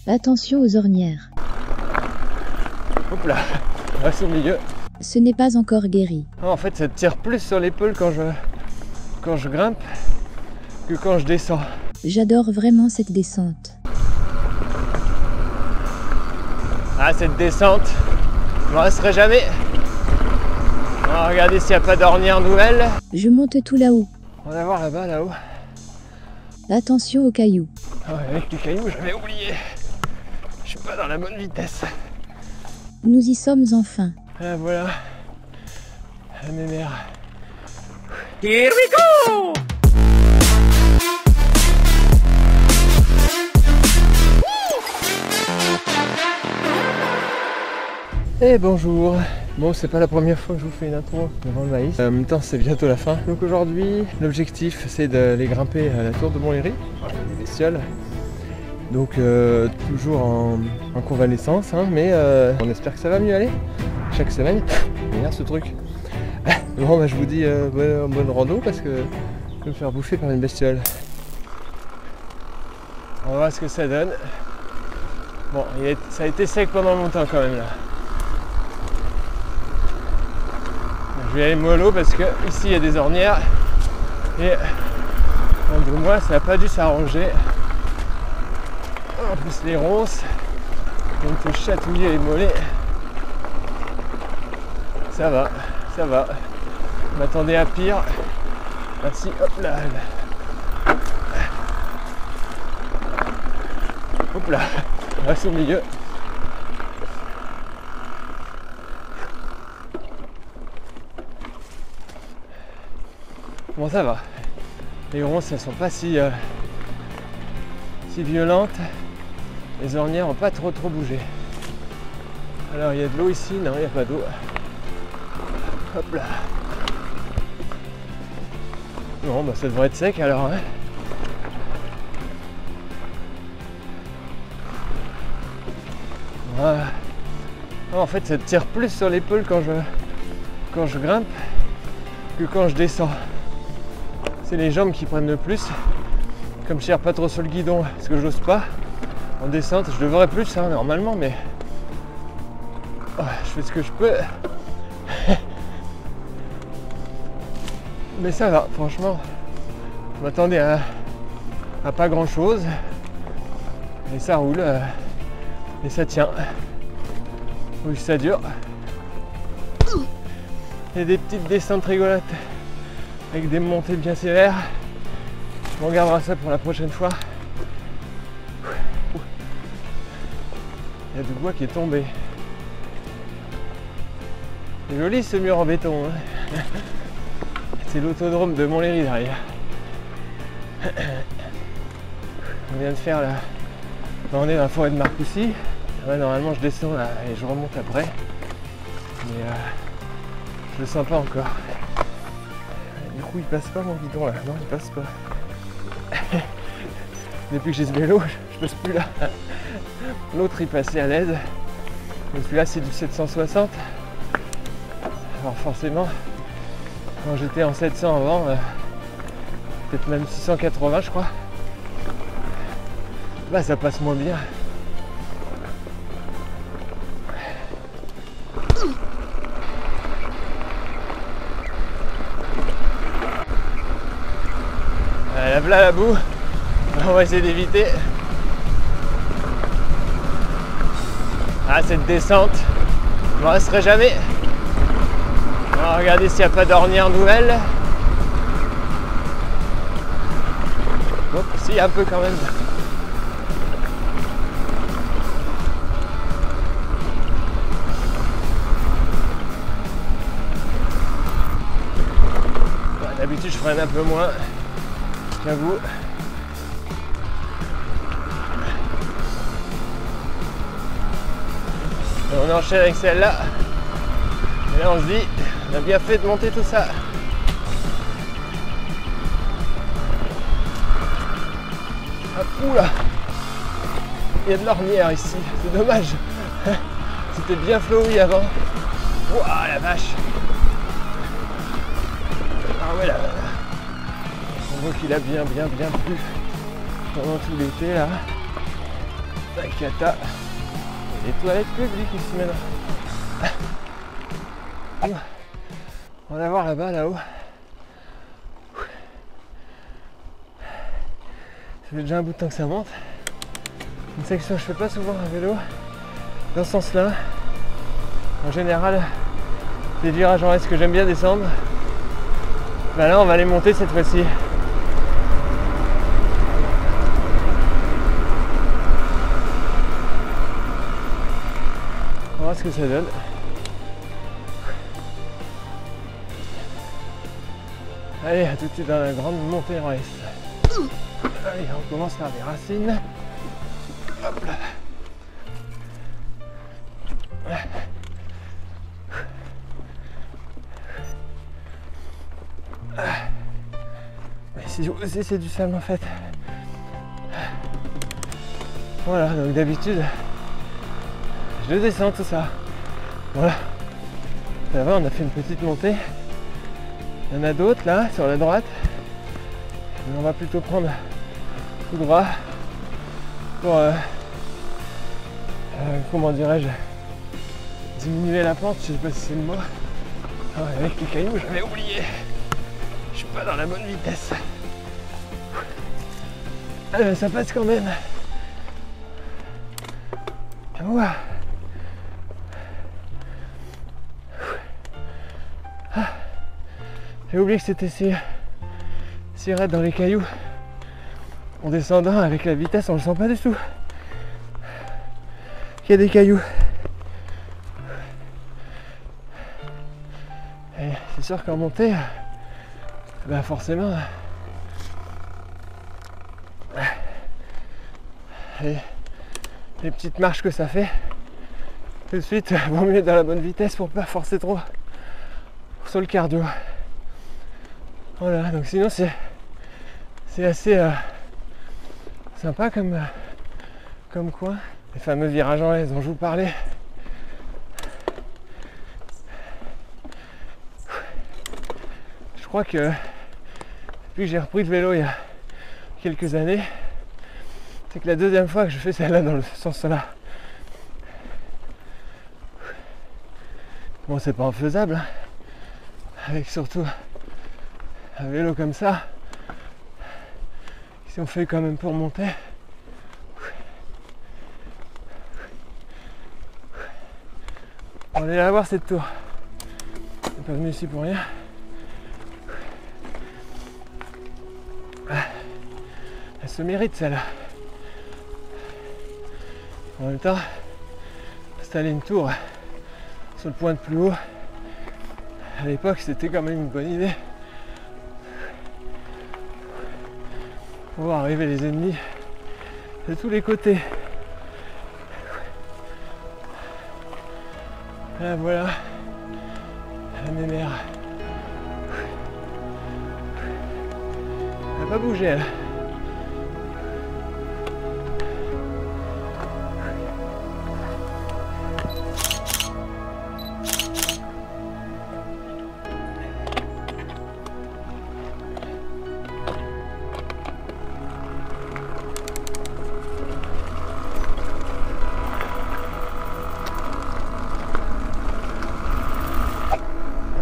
Attention aux ornières. Hop là, on reste au milieu. Ce n'est pas encore guéri. En fait, ça tire plus sur l'épaule quand je grimpe que quand je descends. J'adore vraiment cette descente. Ah, cette descente, je m'en resterai jamais. On va regarder s'il n'y a pas d'ornière nouvelle. Je monte tout là-haut. On va voir là-bas, là-haut. Attention aux cailloux. Ah ouais, avec les cailloux, j'avais oublié. Je suis pas dans la bonne vitesse. Nous y sommes enfin. Ah voilà. Ah mes mères. Here we go! Et bonjour. Bon, c'est pas la première fois que je vous fais une intro devant le maïs. En même temps, c'est bientôt la fin. Donc aujourd'hui, l'objectif, c'est d'aller grimper à la tour de Montlhéry. Voilà, les bestioles. Donc toujours en convalescence, hein, mais on espère que ça va mieux aller. Chaque semaine. Regarde ce truc. Bon, bah, je vous dis bonne rando parce que je vais me faire bouffer par une bestiole. On va voir ce que ça donne. Bon, ça a été sec pendant longtemps quand même là. Je vais aller mollo parce que ici il y a des ornières et entre moi ça n'a pas dû s'arranger. En plus les ronces viennent te chatouiller les mollets. Ça va, ça va. Je m'attendais à pire. Ainsi, hop là. Hop là, on reste au milieu. Bon, ça va. Les ronces elles sont pas si violentes. Les ornières n'ont pas trop bougé. Alors il y a de l'eau ici, non il n'y a pas d'eau. Hop là. Bon bah ça devrait être sec alors hein. Voilà. En fait ça tire plus sur l'épaule quand je grimpe que quand je descends. C'est les jambes qui prennent le plus. Comme je tire pas trop sur le guidon, parce que j'ose pas. En descente, je devrais plus hein, normalement, mais oh, je fais ce que je peux. Mais ça va, franchement. Je m'attendais à pas grand chose. Et ça roule. Et ça tient. Oui, ça dure. Il y a des petites descentes rigolotes avec des montées bien sévères. On regardera ça pour la prochaine fois. Il y a du bois qui est tombé. C'est joli ce mur en béton. Hein. C'est l'autodrome de Montlhéry derrière. On vient de faire la... On est dans la forêt de Marcoussis. Ouais, normalement je descends là et je remonte après. Mais je le sens pas encore. Du coup il passe pas mon guidon là. Non il passe pas. Depuis que j'ai ce vélo, je passe plus là. L'autre il passait à l'aise. Mais celui-là c'est du 760. Alors forcément, quand j'étais en 700 avant, peut-être même 680 je crois, là ça passe moins bien. Là la boue, on va essayer d'éviter. Ah cette descente, je m'en resterai jamais. On va regarder s'il n'y a pas d'ornière nouvelle. Hop, si un peu quand même. D'habitude je freine un peu moins. J'avoue. On enchaîne avec celle-là. Et là on se dit, on a bien fait de monter tout ça. Hop, oula. Il y a de l'ornière ici, c'est dommage. C'était bien fleuri avant. Ouah la vache. Ah ouais là. On voit qu'il a bien plu pendant tout l'été là. La cata. Et les toilettes publiques ici maintenant. On va la voir là-bas, là-haut. Ça fait déjà un bout de temps que ça monte. Une section que je fais pas souvent à vélo. Dans ce sens-là. En général, des virages en S que j'aime bien descendre. Bah là, on va les monter cette fois-ci. On va voir ce que ça donne. Allez, à tout de suite dans la grande montée en S. Allez, on commence par des racines. Hop là. Ici aussi c'est du sable en fait. Voilà, donc d'habitude je descends tout ça. Voilà. Ça va, on a fait une petite montée. Il y en a d'autres là sur la droite. Mais on va plutôt prendre tout droit pour comment dirais-je, diminuer la pente, je sais pas si c'est le mot. Ah ouais, avec les cailloux j'avais oublié. Je suis pas dans la bonne vitesse. Ça passe quand même. Ouah. Ah. J'ai oublié que c'était si raide dans les cailloux. En descendant avec la vitesse, on le sent pas du tout. Il y a des cailloux. Et c'est sûr qu'en montée, bah forcément, les petites marches que ça fait, tout de suite, vaut mieux être dans la bonne vitesse pour pas forcer trop sur le cardio. Voilà, donc sinon c'est assez sympa comme coin. Les fameux virages en S dont je vous parlais. Je crois que depuis que j'ai repris le vélo il y a quelques années, c'est que la deuxième fois que je fais celle-là dans le sens-là. Bon, c'est pas infaisable, hein, avec surtout un vélo comme ça, si on fait quand même pour monter. On est allé voir cette tour. On n'est pas venu ici pour rien. Elle se mérite celle-là. En même temps, installer une tour sur le point de plus haut, à l'époque c'était quand même une bonne idée. Pour voir arriver les ennemis de tous les côtés. Là voilà, la mémère. Elle n'a pas bougé elle.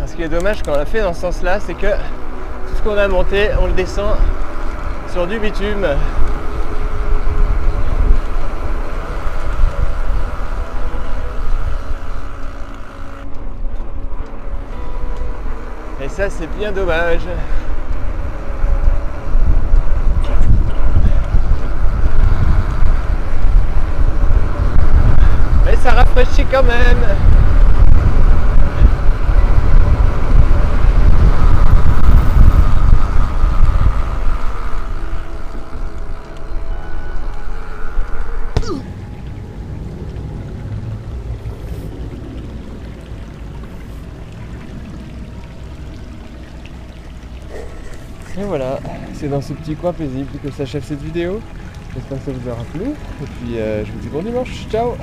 Ce qui est dommage quand on l'a fait dans ce sens-là, c'est que tout ce qu'on a monté, on le descend sur du bitume. Et ça, c'est bien dommage. Mais ça rafraîchit quand même. Et voilà, c'est dans ce petit coin paisible que s'achève cette vidéo. J'espère que ça vous aura plu. Et puis je vous dis bon dimanche, ciao!